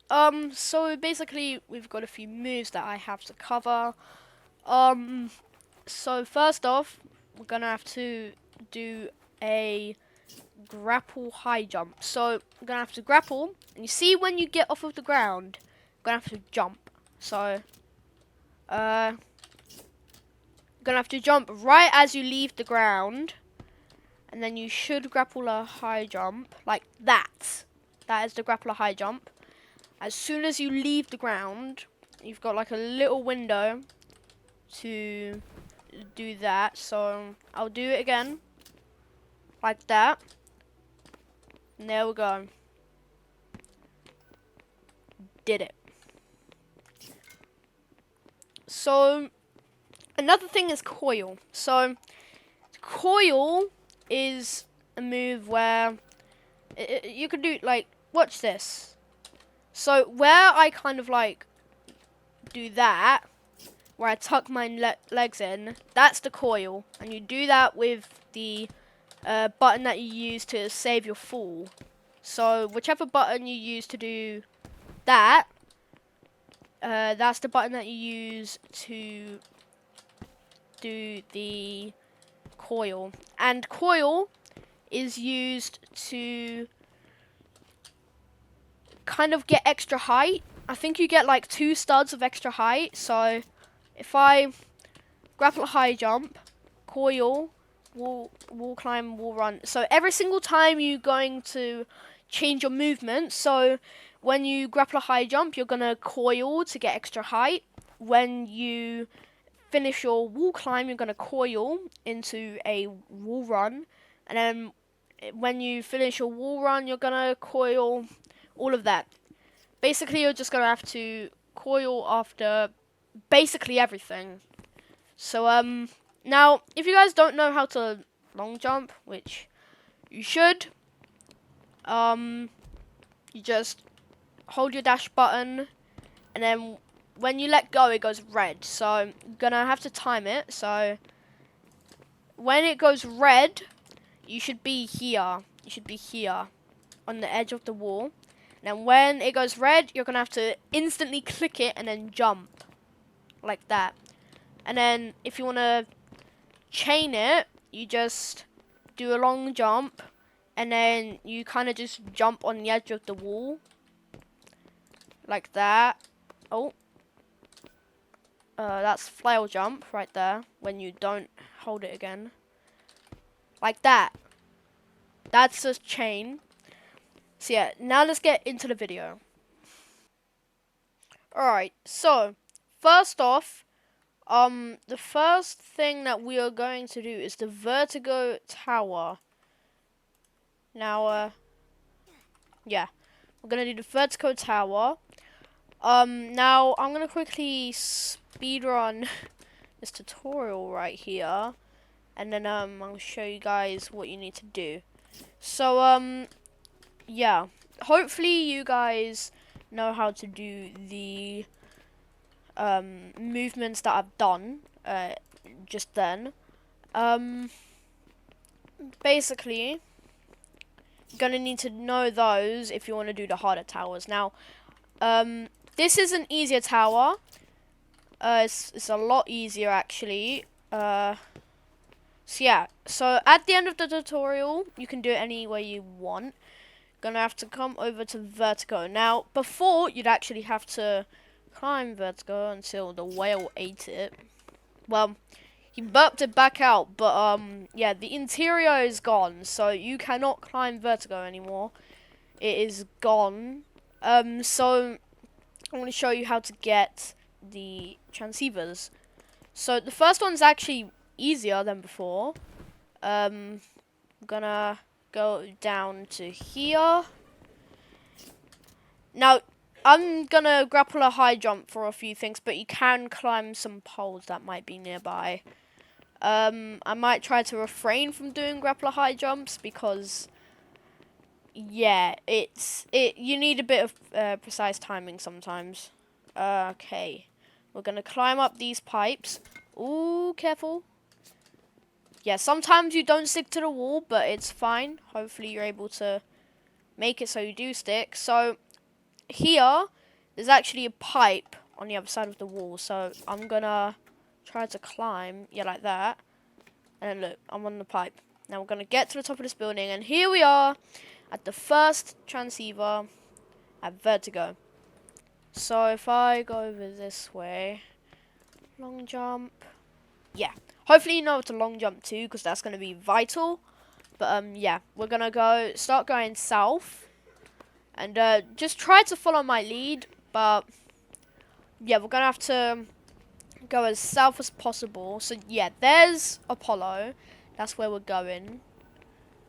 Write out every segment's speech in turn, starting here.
yeah. So basically, we've got a few moves that I have to cover. So first off, we're gonna have to do a grapple high jump. So I'm gonna have to grapple, and you see when you get off of the ground, I'm gonna have to jump. So, gonna have to jump right as you leave the ground, and then you should grapple a high jump like that. That is the grapple a high jump. As soon as you leave the ground, you've got like a little window to do that. So I'll do it again, like that. And there we go. Did it. So another thing is coil. So coil is a move where you can do like, watch this. So where I kind of like do that, where I tuck my legs in, that's the coil. And you do that with the button that you use to save your fall. So whichever button you use to do that, that's the button that you use to do the coil. And coil is used to kind of get extra height. I think you get like 2 studs of extra height. So if I grapple a high jump, coil, wall climb, wall run. So every single time you're going to change your movement. So when you grapple a high jump, you're gonna coil to get extra height. When you finish your wall climb, you're gonna coil into a wall run, and then when you finish your wall run, you're gonna coil. All of that. Basically, you're just gonna have to coil after basically everything. So now if you guys don't know how to long jump, which you should, you just hold your dash button, and then when you let go, it goes red. So I'm gonna have to time it. So when it goes red, you should be here. You should be here on the edge of the wall. And when it goes red, you're gonna have to instantly click it and then jump like that. And then if you wanna chain it, you just do a long jump, and then you kind of just jump on the edge of the wall like that. Oh, that's flail jump right there when you don't hold it again, like that. That's a chain. So yeah, now let's get into the video. Alright, so first off, the first thing that we are going to do is the vertigo tower. Now, yeah, we're gonna do the vertigo tower. Now I'm gonna quickly speedrun this tutorial right here, and then I'll show you guys what you need to do. So yeah, hopefully you guys know how to do the movements that I've done just then. Basically, you're gonna need to know those if you want to do the harder towers. Now, this is an easier tower. It's a lot easier actually. So yeah, so at the end of the tutorial, you can do it any way you want. Gonna have to come over to vertigo. Now, before, you'd actually have to climb vertigo until the whale ate it. Well, he burped it back out, but yeah, the interior is gone, so you cannot climb vertigo anymore. It is gone. So I'm gonna show you how to get the transceivers. So the first one's actually easier than before. I'm gonna go down to here. Now, I'm gonna grapple a high jump for a few things, but you can climb some poles that might be nearby. I might try to refrain from doing grapple a high jumps because, yeah, you need a bit of precise timing sometimes. Okay, we're gonna climb up these pipes. Ooh, careful. Yeah, sometimes you don't stick to the wall, but it's fine. Hopefully you're able to make it so you do stick. So here, there's actually a pipe on the other side of the wall. So I'm gonna try to climb, yeah, like that. And then look, I'm on the pipe. Now we're gonna get to the top of this building, and here we are at the first transceiver at Vertigo. So if I go over this way, long jump, yeah. Hopefully you know how to long jump too, because that's gonna be vital. But yeah, we're gonna start going south, and just try to follow my lead. But yeah, we're gonna have to go as south as possible. So yeah, there's Apollo. That's where we're going.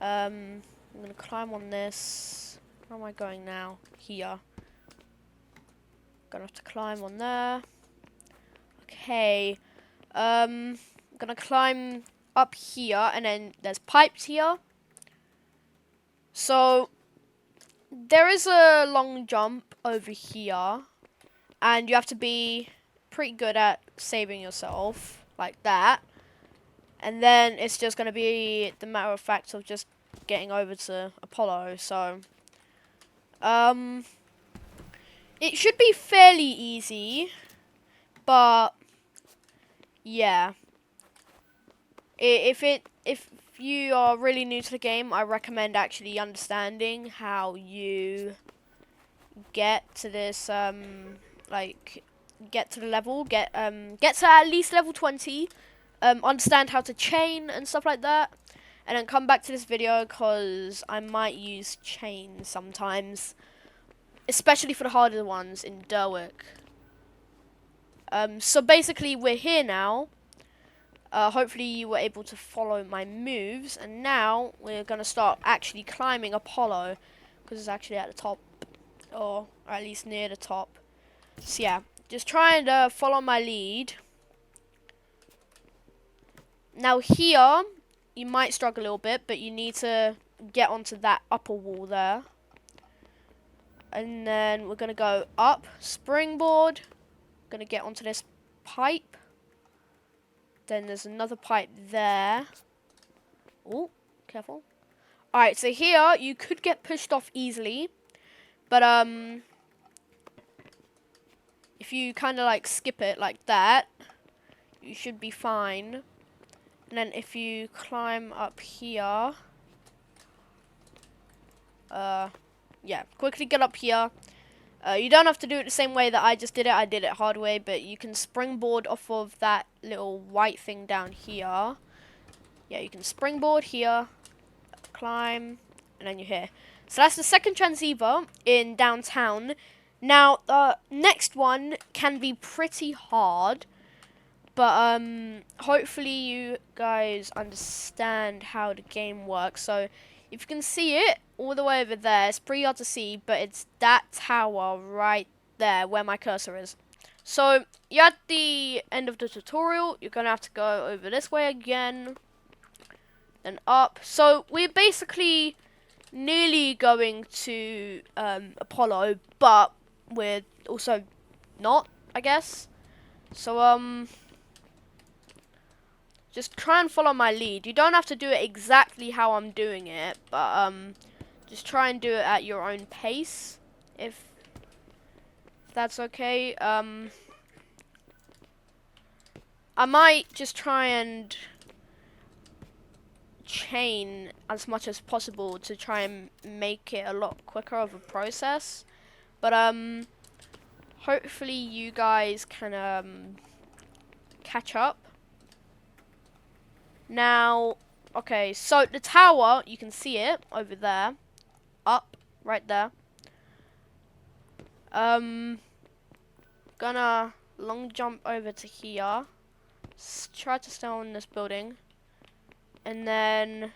I'm gonna climb on this. Where am I going now? Here. Gonna have to climb on there. Okay. Gonna climb up here, and then there's pipes here. So there is a long jump over here, and you have to be pretty good at saving yourself like that. And then it's just going to be the matter of fact of just getting over to Apollo. So it should be fairly easy, but yeah, if you are really new to the game, I recommend actually understanding how you get to this like get to the level, get to at least level 20, understand how to chain and stuff like that, and then come back to this video because I might use chain sometimes, especially for the harder ones in Derwick. So basically we're here now. Hopefully you were able to follow my moves, and now we're gonna start actually climbing Apollo because it's actually at the top, or at least near the top. So yeah, just try and follow my lead. Now here, you might struggle a little bit, but you need to get onto that upper wall there. And then we're gonna go up, springboard, gonna get onto this pipe. Then there's another pipe there. Oh, careful. Alright, so here you could get pushed off easily. But if you kind of like skip it like that, you should be fine. And then if you climb up here, yeah, quickly get up here. You don't have to do it the same way that I just did it. I did it hard way, but you can springboard off of that little white thing down here. Yeah, you can springboard here, climb, and then you're here. So that's the second transceiver in downtown. Now, the next one can be pretty hard, but hopefully you guys understand how the game works. So if you can see it all the way over there, it's pretty hard to see, but it's that tower right there where my cursor is. So you're at the end of the tutorial. You're gonna have to go over this way again, then up. So we're basically nearly going to Apollo, but we're also not, I guess. So just try and follow my lead. You don't have to do it exactly how I'm doing it, but just try and do it at your own pace, if that's okay. I might just try and chain as much as possible to try and make it a lot quicker of a process, but hopefully you guys can catch up. Now, okay, so the tower, you can see it over there, up, right there. Gonna long jump over to here, try to stay on this building, and then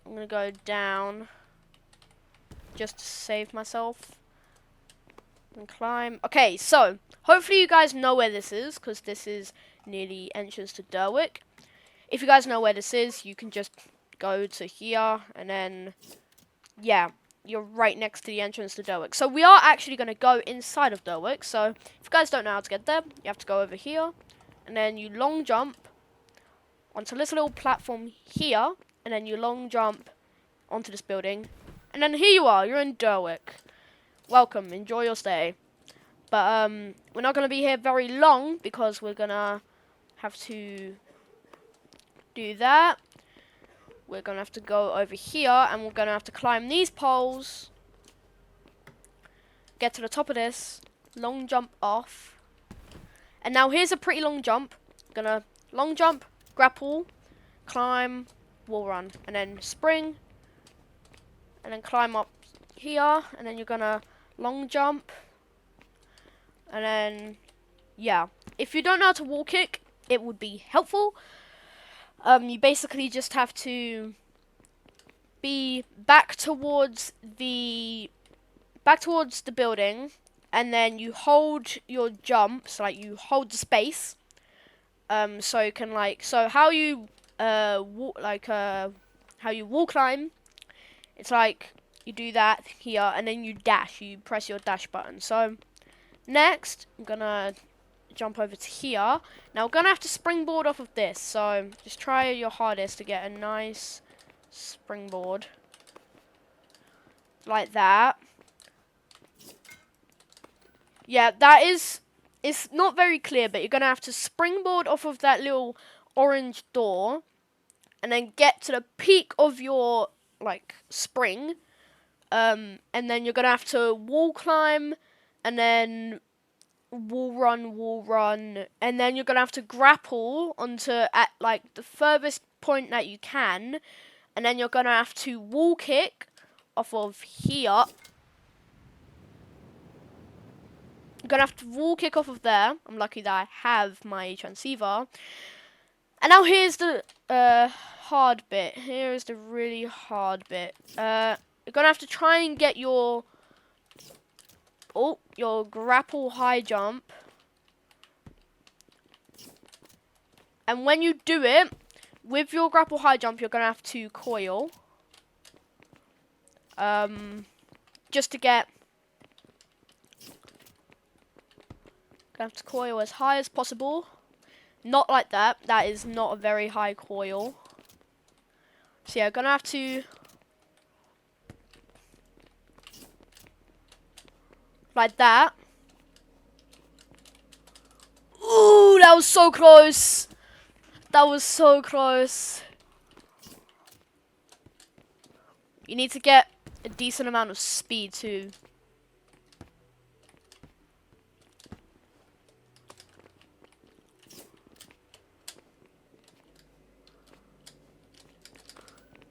I'm gonna go down just to save myself and climb. Okay, so hopefully you guys know where this is, because this is near the entrance to Derwick. If you guys know where this is, you can just go to here, and then, yeah, you're right next to the entrance to Derwick. So we are actually going to go inside of Derwick. So if you guys don't know how to get there, you have to go over here, and then you long jump onto this little platform here, and then you long jump onto this building, and then here you are, you're in Derwick. welcome. Enjoy your stay. But we're not gonna be here very long because we're gonna have to do that. We're gonna have to go over here and we're gonna have to climb these poles. Get to the top of this. Long jump off. And now here's a pretty long jump. Gonna long jump, grapple, climb, wall run, and then spring, and then climb up here, and then you're gonna long jump, and then yeah. If you don't know how to wall kick, it would be helpful. You basically just have to be back towards the building, and then you hold your jumps, like you hold the space. So you can how you how you wall climb. It's like you do that here, and then you dash. You press your dash button. So next, I'm gonna jump over to here. Now we're gonna have to springboard off of this. So just try your hardest to get a nice springboard like that. Yeah, that is. It's not very clear, but you're gonna have to springboard off of that little orange door, and then get to the peak of your spring, and then you're gonna have to wall climb, and then wall run, and then you're gonna have to grapple onto at the furthest point that you can, and then you're gonna have to wall kick off of here. I'm gonna have to wall kick off of there. I'm lucky that I have my transceiver. And now here's the hard bit. Here is the really hard bit. You're gonna have to try and get your grapple high jump. And when you do it, with your grapple high jump, you're gonna have to coil. Just to get. Gonna have to coil as high as possible. Not like that. That is not a very high coil. So yeah, gonna have to like that. Ooh, that was so close. That was so close. You need to get a decent amount of speed too.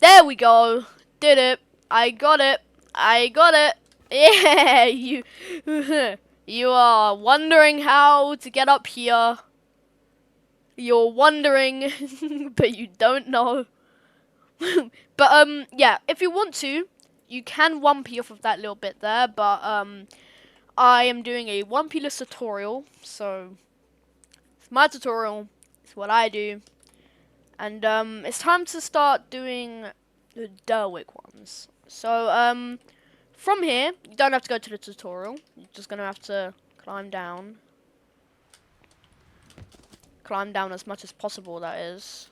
There we go. Did it. I got it. I got it. Yeah, you are wondering how to get up here. You're wondering, but you don't know. But yeah, if you want to, you can Wumpy off of that little bit there, but I am doing a Wumpy-less tutorial, so it's my tutorial, it's what I do. And it's time to start doing the Derwick ones. So from here, you don't have to go to the tutorial. You're just gonna have to climb down. Climb down as much as possible, that is.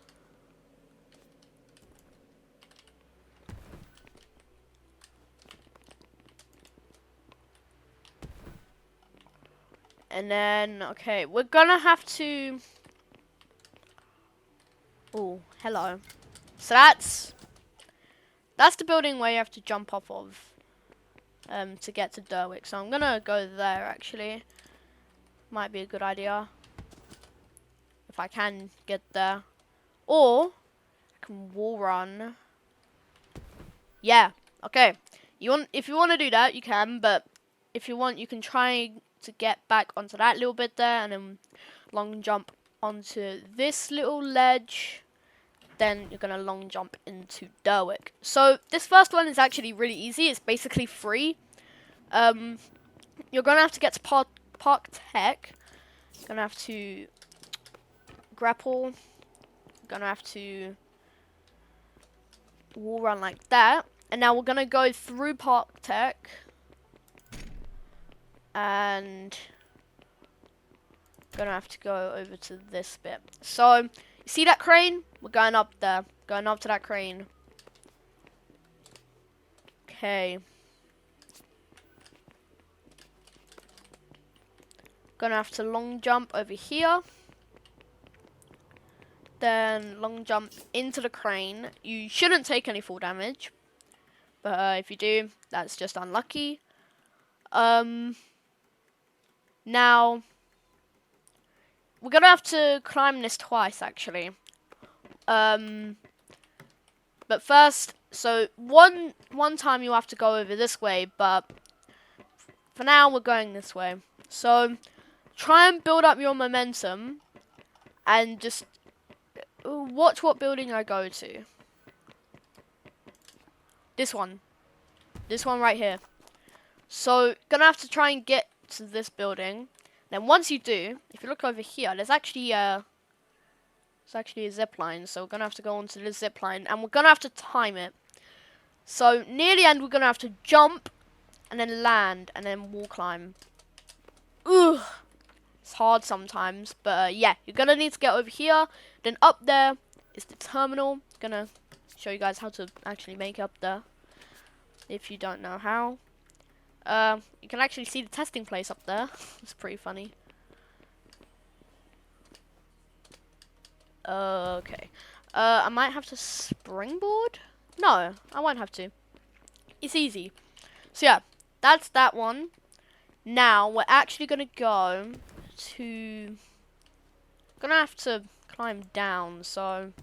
And then, okay, we're gonna have to. Oh, hello. So that's the building where you have to jump off of to get to Derwick. So I'm gonna go there actually. Might be a good idea if I can get there, or I can wall run. Yeah. Okay. If you want to do that, you can. But if you want, you can try to get back onto that little bit there, and then long jump onto this little ledge. Then you're gonna long jump into Derwick. So this first one is actually really easy. It's basically free. You're gonna have to get to Park Tech. You're gonna have to grapple. You're gonna have to wall run like that. And now we're gonna go through Park Tech. And gonna have to go over to this bit. So you see that crane? We're going up there. Going up to that crane. Okay. Gonna have to long jump over here. Then long jump into the crane. You shouldn't take any fall damage. But if you do, that's just unlucky. Now, we're gonna have to climb this twice, actually. But first, so one time you have to go over this way, but for now we're going this way. So try and build up your momentum, and just watch what building I go to. This one right here. So gonna have to try and get to this building. Then once you do, if you look over here, there's actually a zip line. So we're gonna have to go onto the zip line, and we're gonna have to time it. So near the end, we're gonna have to jump, and then land, and then wall climb. Ugh, it's hard sometimes, but yeah, you're gonna need to get over here. Then up there is the terminal. Gonna show you guys how to actually make it up there, if you don't know how. You can actually see the testing place up there. It's pretty funny. Okay. I might have to springboard? No, I won't have to. It's easy. So yeah, that's that one. Now, we're actually gonna go to... Gonna have to climb down, so...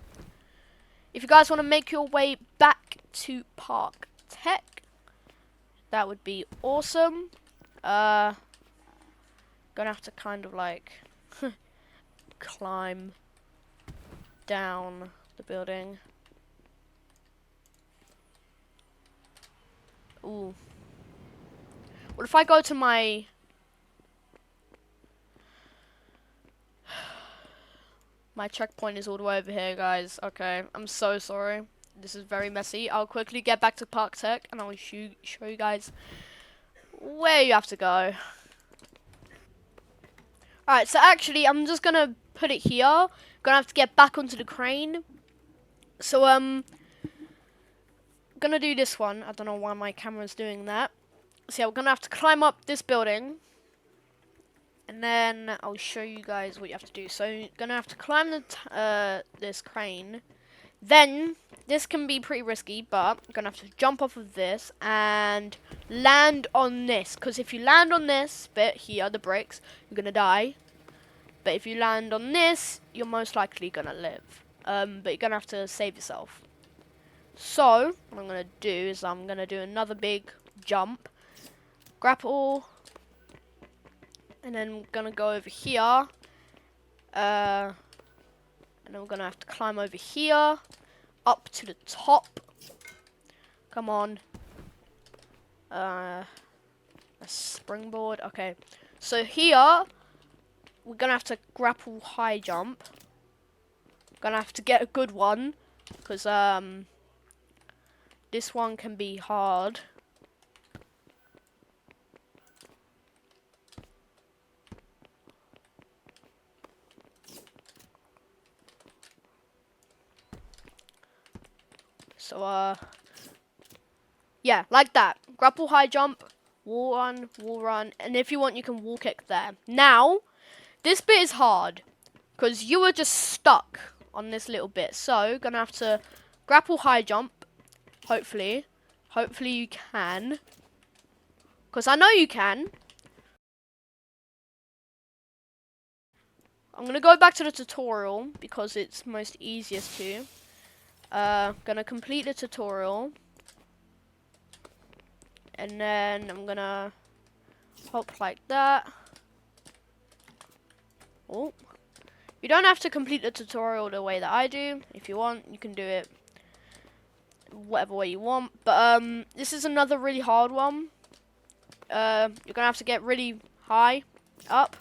If you guys want to make your way back to Park Tech, that would be awesome. Gonna have to kind of like climb down the building. Ooh. What if I go to my... My checkpoint is all the way over here, guys. Okay, I'm so sorry. This is very messy. I'll quickly get back to Park Tech, and I'll show you guys where you have to go. Alright, so actually, I'm just gonna put it here. Gonna have to get back onto the crane. So, gonna do this one. I don't know why my camera's doing that. So yeah, we're gonna have to climb up this building. And then I'll show you guys what you have to do. So you're gonna have to climb the this crane. Then this can be pretty risky, but you're gonna have to jump off of this and land on this. Because if you land on this bit here, the bricks, you're gonna die. But if you land on this, you're most likely gonna live. But you're gonna have to save yourself. So what I'm gonna do is I'm gonna do another big jump, grapple. And then we're gonna go over here. And then we're gonna have to climb over here. Up to the top. Come on. A springboard. Okay. So here, we're gonna have to grapple high jump. Gonna have to get a good one. Because, this one can be hard. So, yeah, like that. Grapple high jump, wall run, and if you want, you can wall kick there. Now, this bit is hard, because you were just stuck on this little bit. So, gonna have to grapple high jump, hopefully. Hopefully you can. Because I know you can. I'm gonna go back to the tutorial, because it's most easiest to. Gonna complete the tutorial, and then I'm gonna hop like that. Oh, you don't have to complete the tutorial the way that I do. If you want, you can do it whatever way you want. But this is another really hard one. You're gonna have to get really high up,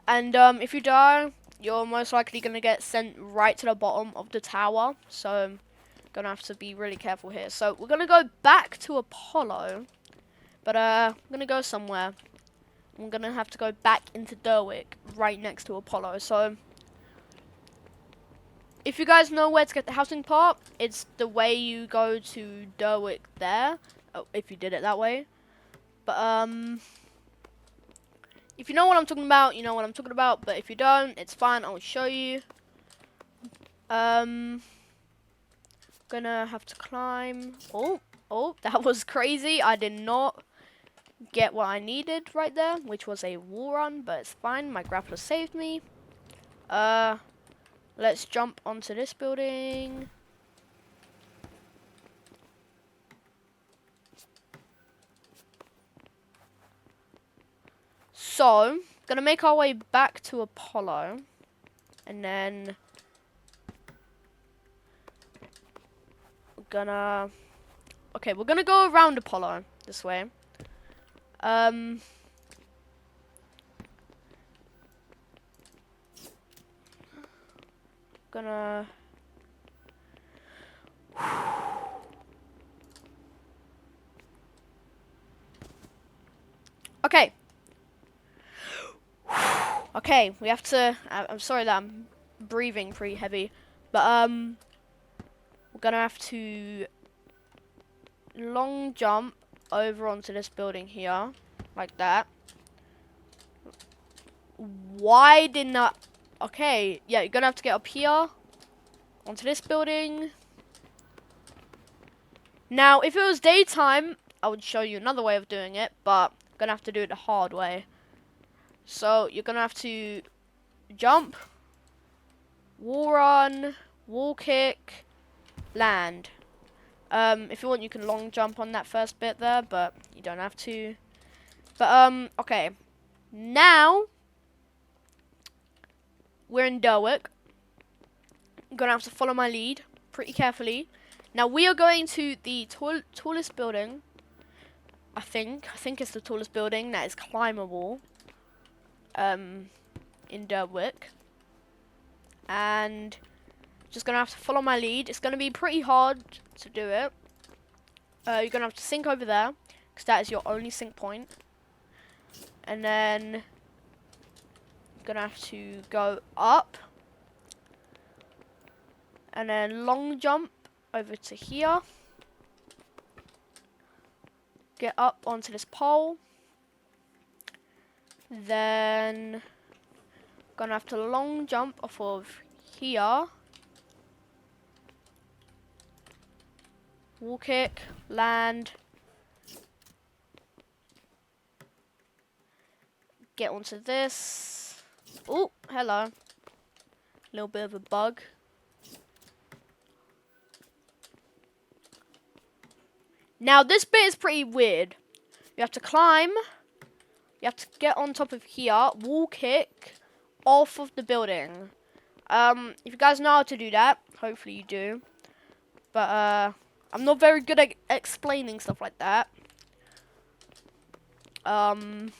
and if you die, you're most likely going to get sent right to the bottom of the tower. So, I'm going to have to be really careful here. So, we're going to go back to Apollo. But, I'm going to go somewhere. I'm going to have to go back into Derwick, right next to Apollo. So, if you guys know where to get the housing part, it's the way you go to Derwick there. Oh, if you did it that way. But, If you know what I'm talking about, you know what I'm talking about. But if you don't, it's fine. I'll show you. Gonna have to climb. Oh, that was crazy. I did not get what I needed right there, which was a wall run, but it's fine. My grappler saved me. Let's jump onto this building. So, gonna make our way back to Apollo, and then we're gonna go around Apollo this way. Gonna okay. Okay, we have to. I'm sorry that I'm breathing pretty heavy, but we're gonna have to long jump over onto this building here, like that. Why didn't I? Okay, yeah, you're gonna have to get up here onto this building. Now, if it was daytime, I would show you another way of doing it, but I'm gonna have to do it the hard way. So you're gonna have to jump, wall run, wall kick, land. If you want, you can long jump on that first bit there, but you don't have to. But okay. Now we're in Derwick. I'm gonna have to follow my lead pretty carefully. Now we are going to the tallest building. I think it's the tallest building that is climbable. In Derwick, and just gonna have to follow my lead. It's gonna be pretty hard to do it. You're gonna have to sink over there because that is your only sink point, and then you're gonna have to go up, and then long jump over to here. Get up onto this pole. Then gonna have to long jump off of here. Wall kick, land. Get onto this. Oh, hello. Little bit of a bug. Now this bit is pretty weird. You have to climb. You have to get on top of here. Wall kick off of the building. If you guys know how to do that, hopefully you do. But I'm not very good at explaining stuff like that. Now,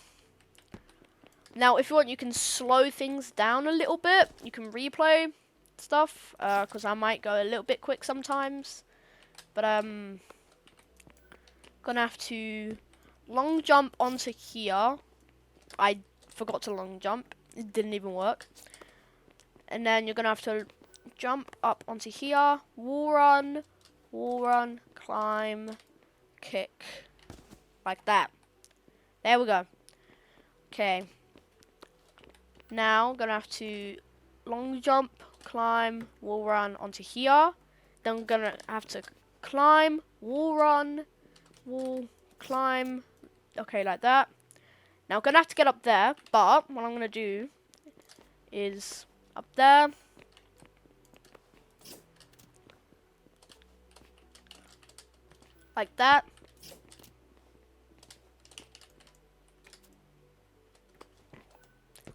if you want, you can slow things down a little bit. You can replay stuff, because I might go a little bit quick sometimes. But gonna have to long jump onto here. I forgot to long jump. It didn't even work. And then you're gonna have to jump up onto here. Wall run, climb, kick. Like that. There we go. Okay. Now, gonna have to long jump, climb, wall run onto here. Then I'm gonna have to climb, wall run, wall, climb. Okay, like that. Now, I'm gonna have to get up there, but what I'm gonna do is up there. Like that.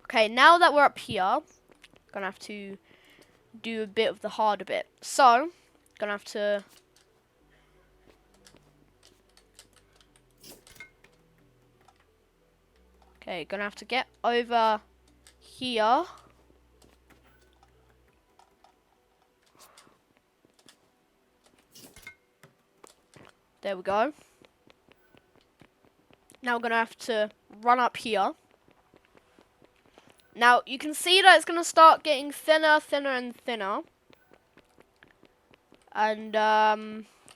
Okay, now that we're up here, gonna have to do a bit of the harder bit. So, gonna have to gonna have to get over here. There we go. Now we're gonna have to run up here. Now, you can see that it's going to start getting thinner, and thinner. And,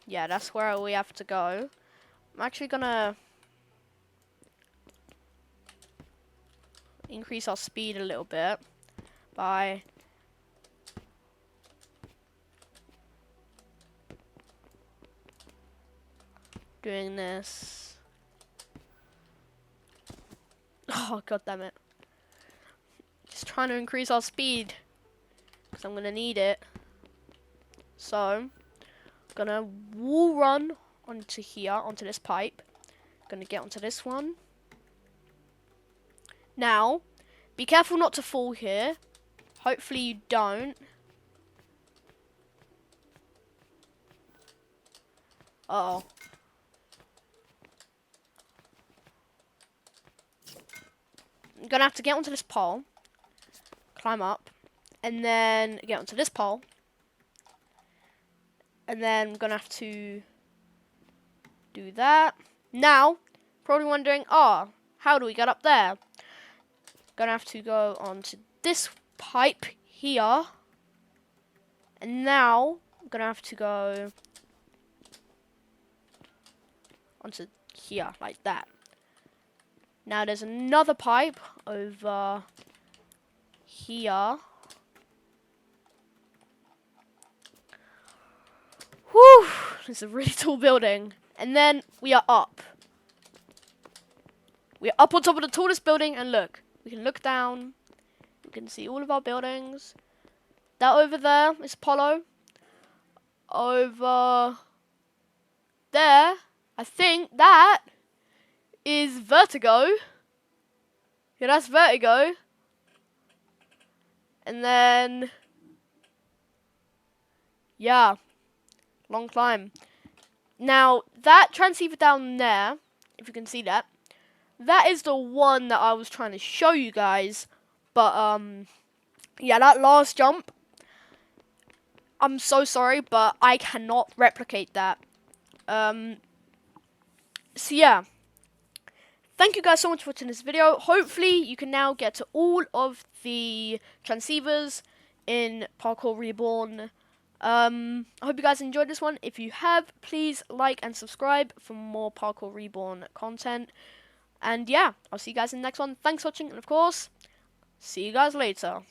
yeah, that's where we have to go. I'm actually going to increase our speed a little bit by doing this. Oh, god damn it. Just trying to increase our speed, because I'm going to need it. So, I'm going to wall run onto here, onto this pipe. Going to get onto this one. Now, be careful not to fall here. Hopefully you don't. Uh oh. I'm going to have to get onto this pole. Climb up. And then get onto this pole. And then I'm going to have to do that. Now, probably wondering, oh, how do we get up there? Gonna have to go onto this pipe here. And now, I'm gonna have to go onto here, like that. Now, there's another pipe over here. Whew! It's a really tall building. And then we are up. We are up on top of the tallest building, and look. We can look down. We can see all of our buildings. That over there is Apollo. Over there, I think that is Vertigo. Yeah, that's Vertigo. And then, yeah, long climb. Now, that transceiver down there, if you can see that, that is the one that I was trying to show you guys. But, yeah, that last jump, I'm so sorry, but I cannot replicate that. So, yeah. Thank you guys so much for watching this video. Hopefully, you can now get to all of the transceivers in Parkour Reborn. I hope you guys enjoyed this one. If you have, please like and subscribe for more Parkour Reborn content. And yeah, I'll see you guys in the next one. Thanks for watching, and of course, see you guys later.